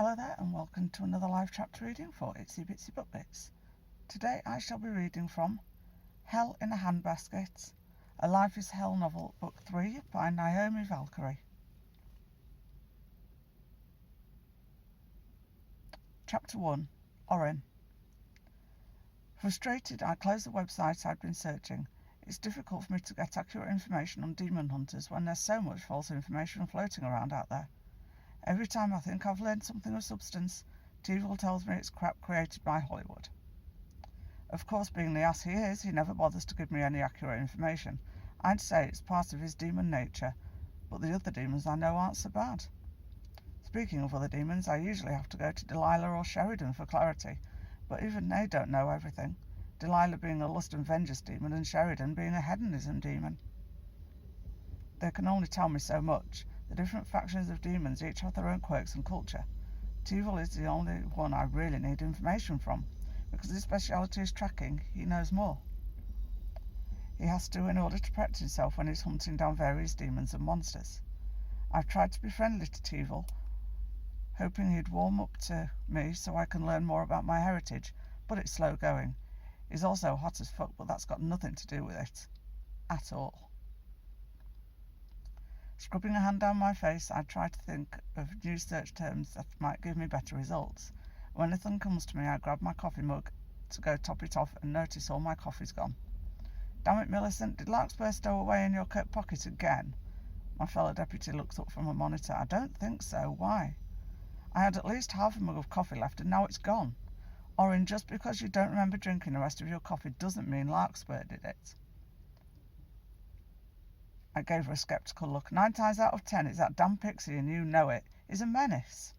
Hello there and welcome to another live chapter reading for Itsy Bitsy Book Bits. Today I shall be reading from Hell in a Handbasket, a Life is Hell novel, book 3 by Naomi Valkyrie. Chapter 1. Oren. Frustrated, I closed the website I'd been searching. It's difficult for me to get accurate information on demon hunters when there's so much false information floating around out there. Every time I think I've learned something of substance, TiVo tells me it's crap created by Hollywood. Of course, being the ass he is, he never bothers to give me any accurate information. I'd say it's part of his demon nature, but the other demons I know aren't so bad. Speaking of other demons, I usually have to go to Delilah or Sheridan for clarity, but even they don't know everything, Delilah being a lust and vengeance demon and Sheridan being a hedonism demon. They can only tell me so much. The different factions of demons each have their own quirks and culture. TiVo is the only one I really need information from. Because his speciality is tracking, he knows more. He has to in order to protect himself when he's hunting down various demons and monsters. I've tried to be friendly to TiVo, hoping he'd warm up to me so I can learn more about my heritage, but it's slow going. He's also hot as fuck, but that's got nothing to do with it. At all. Scrubbing a hand down my face, I try to think of new search terms that might give me better results. When anything comes to me, I grab my coffee mug to go top it off and notice all my coffee's gone. Damn it, Millicent, did Larkspur stow away in your coat pocket again? My fellow deputy looks up from a monitor. I don't think so. Why? I had at least half a mug of coffee left and now it's gone. Oren, just because you don't remember drinking the rest of your coffee doesn't mean Larkspur did it. I gave her a sceptical look. 9 times out of 10, it's that damn pixie, and you know it. He's a menace.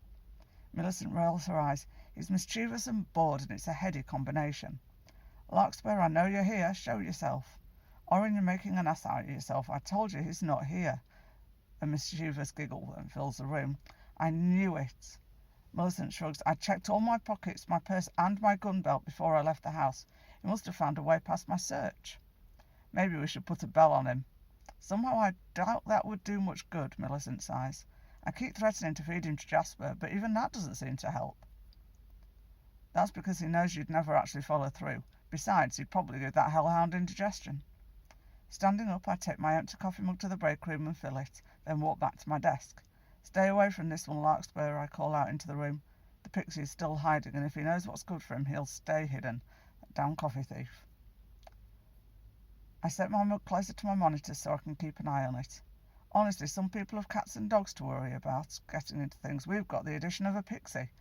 Millicent rolls her eyes. He's mischievous and bored, and it's a heady combination. Larkspur, I know you're here. Show yourself. Oren, you're making an ass out of yourself. I told you he's not here. A mischievous giggle fills the room. I knew it. Millicent shrugs. I checked all my pockets, my purse, and my gun belt before I left the house. He must have found a way past my search. Maybe we should put a bell on him. Somehow I doubt that would do much good, Millicent sighs. I keep threatening to feed him to Jasper, but even that doesn't seem to help. That's because he knows you'd never actually follow through. Besides, he'd probably give that hellhound indigestion. Standing up, I take my empty coffee mug to the break room and fill it, then walk back to my desk. Stay away from this one, Larkspur, I call out into the room. The pixie is still hiding, and if he knows what's good for him, he'll stay hidden. That damn coffee thief. I set my mug closer to my monitor so I can keep an eye on it. Honestly, some people have cats and dogs to worry about getting into things. We've got the addition of a pixie.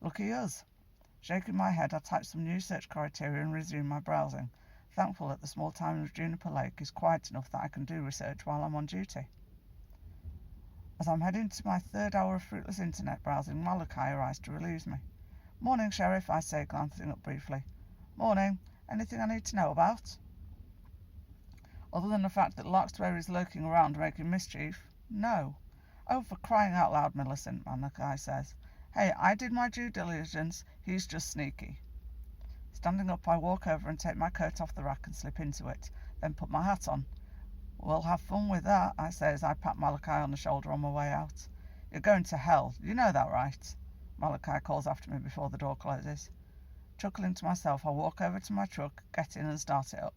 Lucky us. Shaking my head, I type some new search criteria and resume my browsing, thankful that the small town of Juniper Lake is quiet enough that I can do research while I'm on duty. As I'm heading to my 3rd hour of fruitless internet browsing, Malachi arrives to relieve me. Morning, Sheriff, I say, glancing up briefly. Morning. Anything I need to know about? Other than the fact that Larkspur is lurking around making mischief? No. Oh, for crying out loud, Millicent, Malachi says. Hey, I did my due diligence. He's just sneaky. Standing up, I walk over and take my coat off the rack and slip into it, then put my hat on. We'll have fun with that, I say as I pat Malachi on the shoulder on my way out. You're going to hell. You know that, right? Malachi calls after me before the door closes. Chuckling to myself, I walk over to my truck, get in and start it up.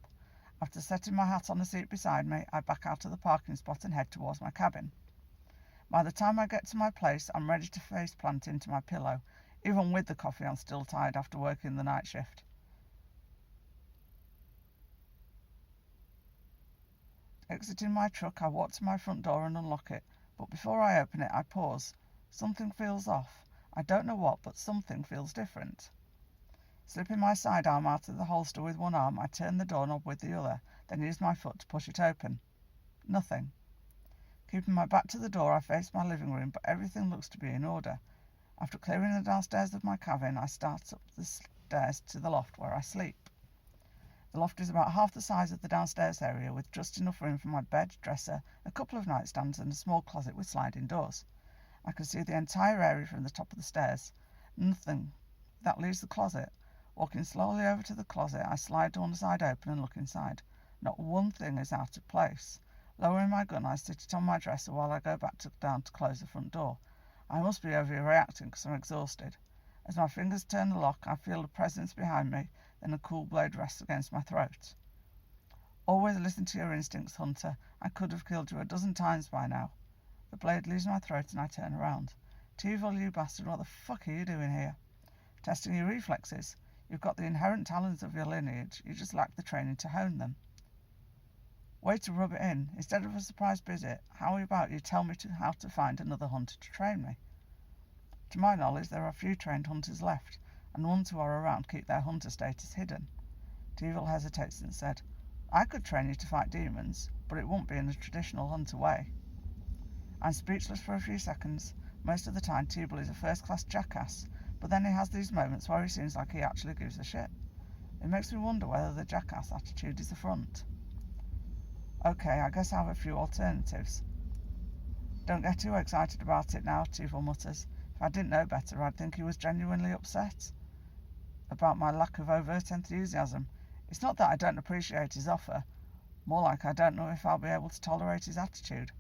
After setting my hat on the seat beside me, I back out of the parking spot and head towards my cabin. By the time I get to my place, I'm ready to face plant into my pillow. Even with the coffee, I'm still tired after working the night shift. Exiting my truck, I walk to my front door and unlock it, but before I open it, I pause. Something feels off. I don't know what, but something feels different. Slipping my sidearm out of the holster with one arm, I turn the doorknob with the other, then use my foot to push it open. Nothing. Keeping my back to the door, I face my living room, but everything looks to be in order. After clearing the downstairs of my cabin, I start up the stairs to the loft where I sleep. The loft is about half the size of the downstairs area, with just enough room for my bed, dresser, a couple of nightstands, and a small closet with sliding doors. I can see the entire area from the top of the stairs. Nothing. That leaves the closet. Walking slowly over to the closet, I slide the one side open and look inside. Not one thing is out of place. Lowering my gun, I sit it on my dresser while I go back down to close the front door. I must be overreacting because I'm exhausted. As my fingers turn the lock, I feel a presence behind me, then a cool blade rests against my throat. Always listen to your instincts, Hunter. I could have killed you a dozen times by now. The blade leaves my throat and I turn around. Teevil, you bastard, what the fuck are you doing here? Testing your reflexes. You've got the inherent talents of your lineage, you just lack the training to hone them. Way to rub it in. Instead of a surprise visit, how about you tell me how to find another hunter to train me? To my knowledge, there are few trained hunters left, and ones who are around keep their hunter status hidden. Teevil hesitates and said, I could train you to fight demons, but it won't be in the traditional hunter way. I'm speechless for a few seconds. Most of the time, Teevil is a first-class jackass, but then he has these moments where he seems like he actually gives a shit. It makes me wonder whether the jackass attitude is the front. Okay, I guess I have a few alternatives. Don't get too excited about it now, Teevil mutters. If I didn't know better, I'd think he was genuinely upset about my lack of overt enthusiasm. It's not that I don't appreciate his offer, more like I don't know if I'll be able to tolerate his attitude.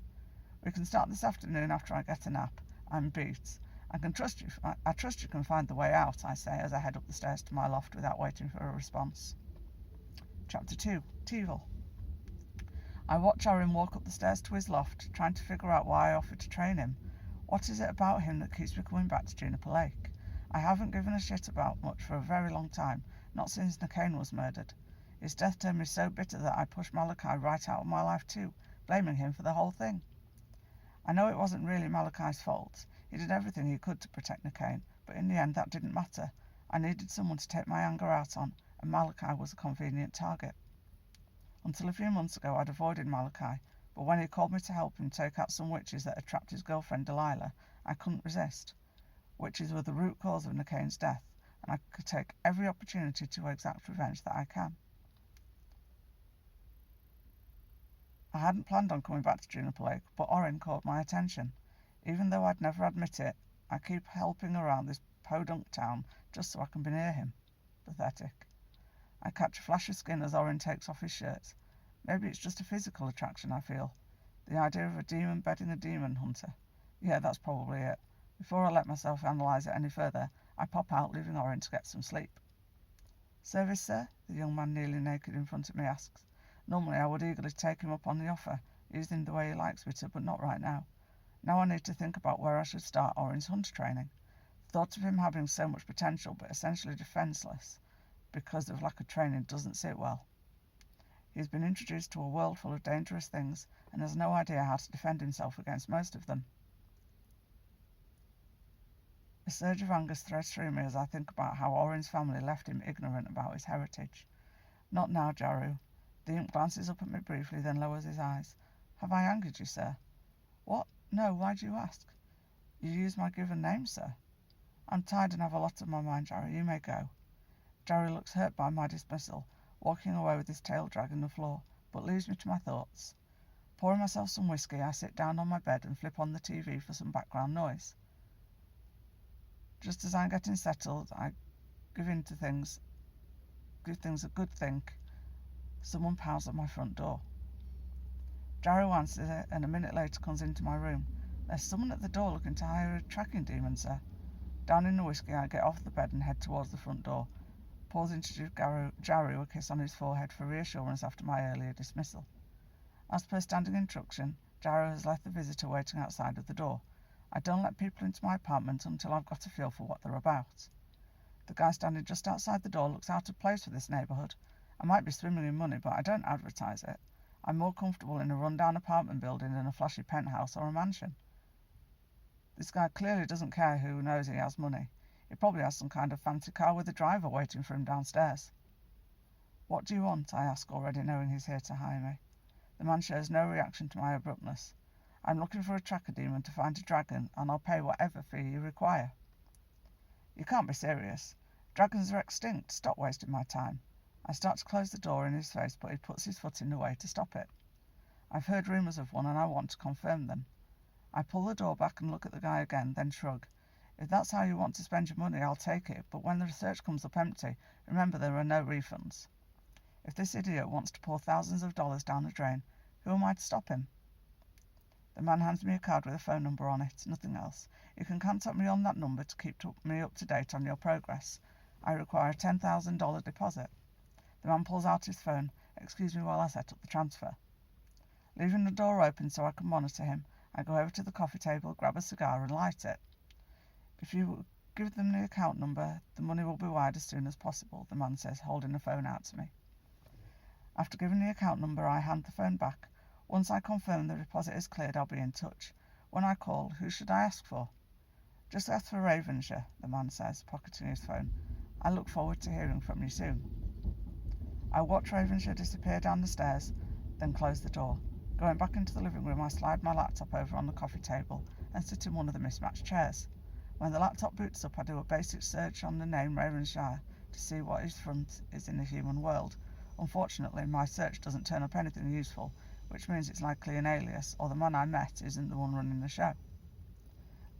We can start this afternoon after I get a nap. I'm beat. I trust you can find the way out, I say as I head up the stairs to my loft without waiting for a response. Chapter 2. Teevil. I watch Oren walk up the stairs to his loft, trying to figure out why I offered to train him. What is it about him that keeps me coming back to Juniper Lake? I haven't given a shit about much for a very long time, not since Naomi was murdered. His death turned me so bitter that I pushed Malachi right out of my life too, blaming him for the whole thing. I know it wasn't really Malachi's fault. He did everything he could to protect Naomi, but in the end that didn't matter. I needed someone to take my anger out on, and Malachi was a convenient target. Until a few months ago I'd avoided Malachi, but when he called me to help him take out some witches that had trapped his girlfriend Delilah, I couldn't resist. Witches were the root cause of Naomi's death, and I could take every opportunity to exact revenge that I can. I hadn't planned on coming back to Juniper Lake, but Oren caught my attention. Even though I'd never admit it, I keep helping around this podunk town just so I can be near him. Pathetic. I catch a flash of skin as Oren takes off his shirt. Maybe it's just a physical attraction I feel. The idea of a demon bedding a demon hunter. Yeah, that's probably it. Before I let myself analyse it any further, I pop out, leaving Oren to get some sleep. Service, sir? The young man nearly naked in front of me asks. Normally I would eagerly take him up on the offer, using the way he likes me to, but not right now. Now I need to think about where I should start Oren's hunter training. The thought of him having so much potential but essentially defenceless because of lack of training doesn't sit well. He has been introduced to a world full of dangerous things and has no idea how to defend himself against most of them. A surge of anger threads through me as I think about how Oren's family left him ignorant about his heritage. Not now, Jaru. The imp glances up at me briefly, then lowers his eyes. Have I angered you, sir? What? No, why do you ask? You use my given name, sir. I'm tired and have a lot on my mind, Jaru. You may go. Jaru looks hurt by my dismissal, walking away with his tail dragging the floor, but leaves me to my thoughts. Pouring myself some whiskey, I sit down on my bed and flip on the TV for some background noise. Just as I'm getting settled, I give things a good think. Someone pounds at my front door. Jaru answers it, and a minute later comes into my room. There's someone at the door looking to hire a tracking demon, sir. Down in the whiskey, I get off the bed and head towards the front door, pausing to give Jaru a kiss on his forehead for reassurance after my earlier dismissal. As per standing instruction, Jaru has left the visitor waiting outside of the door. I don't let people into my apartment until I've got a feel for what they're about. The guy standing just outside the door looks out of place for this neighbourhood. I might be swimming in money, but I don't advertise it. I'm more comfortable in a run-down apartment building than a flashy penthouse or a mansion. This guy clearly doesn't care who knows he has money. He probably has some kind of fancy car with a driver waiting for him downstairs. What do you want? I ask, already knowing he's here to hire me. The man shows no reaction to my abruptness. I'm looking for a tracker demon to find a dragon, and I'll pay whatever fee you require. You can't be serious. Dragons are extinct. Stop wasting my time. I start to close the door in his face, but he puts his foot in the way to stop it. I've heard rumours of one, and I want to confirm them. I pull the door back and look at the guy again, then shrug. If that's how you want to spend your money, I'll take it, but when the research comes up empty, remember there are no refunds. If this idiot wants to pour thousands of dollars down the drain, who am I to stop him? The man hands me a card with a phone number on it, nothing else. You can contact me on that number to keep me up to date on your progress. I require a $10,000 deposit. The man pulls out his phone. Excuse me while I set up the transfer. Leaving the door open so I can monitor him, I go over to the coffee table, grab a cigar and light it. If you give them the account number, the money will be wired as soon as possible, the man says, holding the phone out to me. After giving the account number, I hand the phone back. Once I confirm the deposit is cleared, I'll be in touch. When I call, who should I ask for? Just ask for Ravenshire, the man says, pocketing his phone. I look forward to hearing from you soon. I watch Ravenshire disappear down the stairs, then close the door. Going back into the living room, I slide my laptop over on the coffee table and sit in one of the mismatched chairs. When the laptop boots up, I do a basic search on the name Ravenshire to see what his front is in the human world. Unfortunately, my search doesn't turn up anything useful, which means it's likely an alias, or the man I met isn't the one running the show.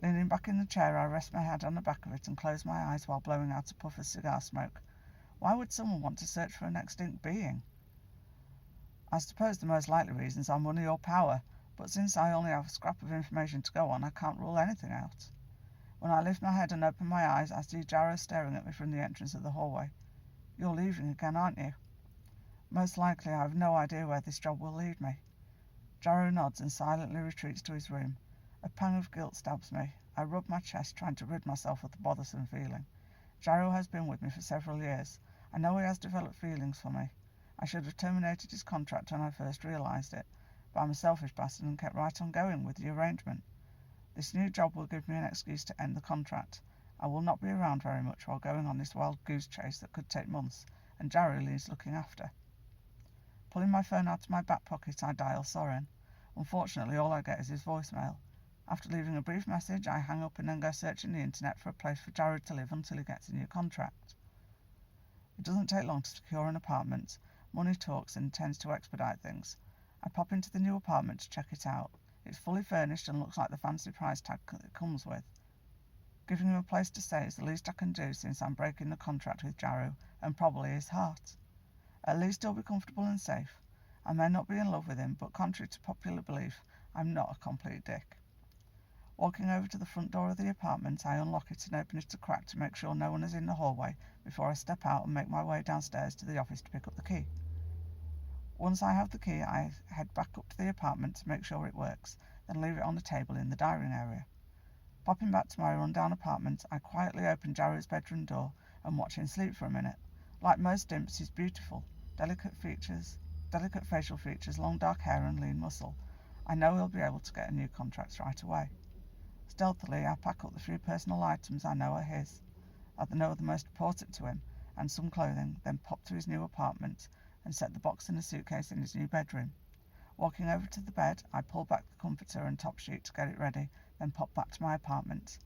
Leaning back in the chair, I rest my head on the back of it and close my eyes while blowing out a puff of cigar smoke. Why would someone want to search for an extinct being? I suppose the most likely reasons are money or power, but since I only have a scrap of information to go on, I can't rule anything out. When I lift my head and open my eyes, I see Jarrow staring at me from the entrance of the hallway. You're leaving again, aren't you? Most likely. I have no idea where this job will lead me. Jarrow nods and silently retreats to his room. A pang of guilt stabs me. I rub my chest, trying to rid myself of the bothersome feeling. Jarrow has been with me for several years. I know he has developed feelings for me. I should have terminated his contract when I first realised it, but I'm a selfish bastard and kept right on going with the arrangement. This new job will give me an excuse to end the contract. I will not be around very much while going on this wild goose chase that could take months, and Jarrow needs looking after. Pulling my phone out of my back pocket, I dial Oren. Unfortunately, all I get is his voicemail. After leaving a brief message, I hang up and then go searching the internet for a place for Jarrow to live until he gets a new contract. It doesn't take long to secure an apartment. Money talks and tends to expedite things. I pop into the new apartment to check it out. It's fully furnished and looks like the fancy price tag it comes with. Giving him a place to stay is the least I can do since I'm breaking the contract with Jarrow and probably his heart. At least he'll be comfortable and safe. I may not be in love with him, but contrary to popular belief, I'm not a complete dick. Walking over to the front door of the apartment, I unlock it and open it a crack to make sure no one is in the hallway before I step out and make my way downstairs to the office to pick up the key. Once I have the key, I head back up to the apartment to make sure it works, then leave it on the table in the dining area. Popping back to my rundown apartment, I quietly open Jarrow's bedroom door and watch him sleep for a minute. Like most imps, he's beautiful. Delicate facial features, long dark hair and lean muscle. I know he'll be able to get a new contract right away. Stealthily, I pack up the few personal items I know are his, that I know are the most important to him, and some clothing, then pop to his new apartment and set the box in a suitcase in his new bedroom. Walking over to the bed, I pull back the comforter and top sheet to get it ready, then pop back to my apartment.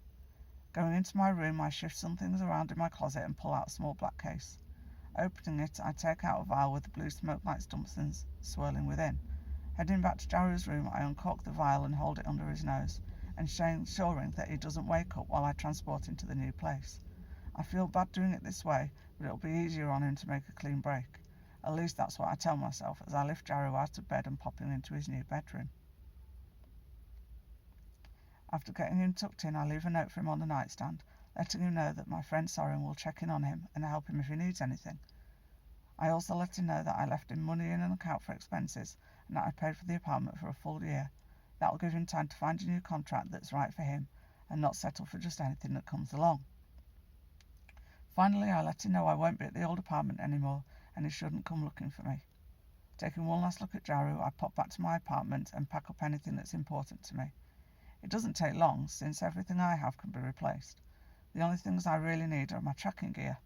Going into my room, I shift some things around in my closet and pull out a small black case. Opening it, I take out a vial with the blue smoke like substance swirling within. Heading back to Jarrow's room, I uncork the vial and hold it under his nose, ensuring that he doesn't wake up while I transport him to the new place. I feel bad doing it this way, but it'll be easier on him to make a clean break. At least that's what I tell myself as I lift Jarrow out of bed and pop him into his new bedroom. After getting him tucked in, I leave a note for him on the nightstand, letting him know that my friend Oren will check in on him and help him if he needs anything. I also let him know that I left him money in an account for expenses and that I paid for the apartment for a full year. That will give him time to find a new contract that's right for him and not settle for just anything that comes along. Finally, I let him know I won't be at the old apartment anymore and he shouldn't come looking for me. Taking one last look at Jarrow, I pop back to my apartment and pack up anything that's important to me. It doesn't take long, since everything I have can be replaced. The only things I really need are my tracking gear,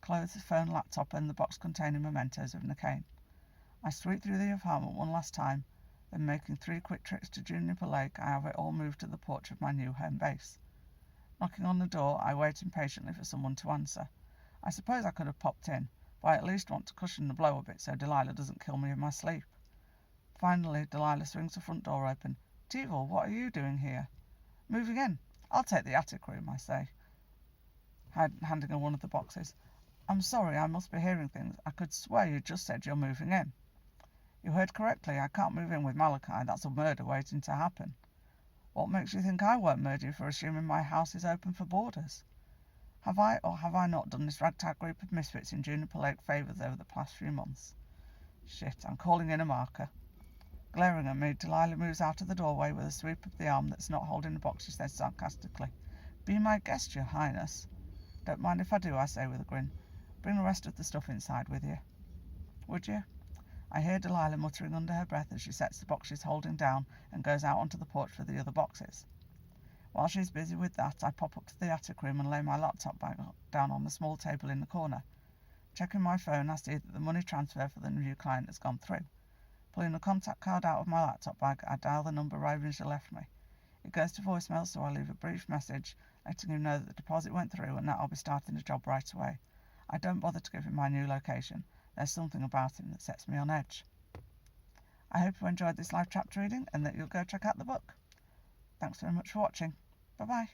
clothes, phone, laptop, and the box containing mementos of Naomi. I sweep through the apartment one last time, then making 3 quick trips to Juniper Lake, I have it all moved to the porch of my new home base. Knocking on the door, I wait impatiently for someone to answer. I suppose I could have popped in, but I at least want to cushion the blow a bit so Delilah doesn't kill me in my sleep. Finally, Delilah swings the front door open. Teevil, what are you doing here? Moving in. I'll take the attic room, I say, handing her one of the boxes. I'm sorry, I must be hearing things. I could swear you just said you're moving in. You heard correctly. I can't move in with Malachi. That's a murder waiting to happen. What makes you think I won't murder you for assuming my house is open for boarders? Have I or have I not done this ragtag group of misfits in Juniper Lake favours over the past few months? Shit, I'm calling in a marker. Glaring at me, Delilah moves out of the doorway with a sweep of the arm that's not holding the box. She says sarcastically, "Be my guest, Your Highness." "Don't mind if I do," I say with a grin. "Bring the rest of the stuff inside with you." "Would you?" I hear Delilah muttering under her breath as she sets the box she's holding down and goes out onto the porch for the other boxes. While she's busy with that, I pop up to the attic room and lay my laptop bag down on the small table in the corner. Checking my phone, I see that the money transfer for the new client has gone through. Pulling the contact card out of my laptop bag, I dial the number Ravenshire left me. It goes to voicemail, so I leave a brief message letting him know that the deposit went through and that I'll be starting the job right away. I don't bother to give him my new location. There's something about him that sets me on edge. I hope you enjoyed this live chapter reading and that you'll go check out the book. Thanks very much for watching. Bye bye.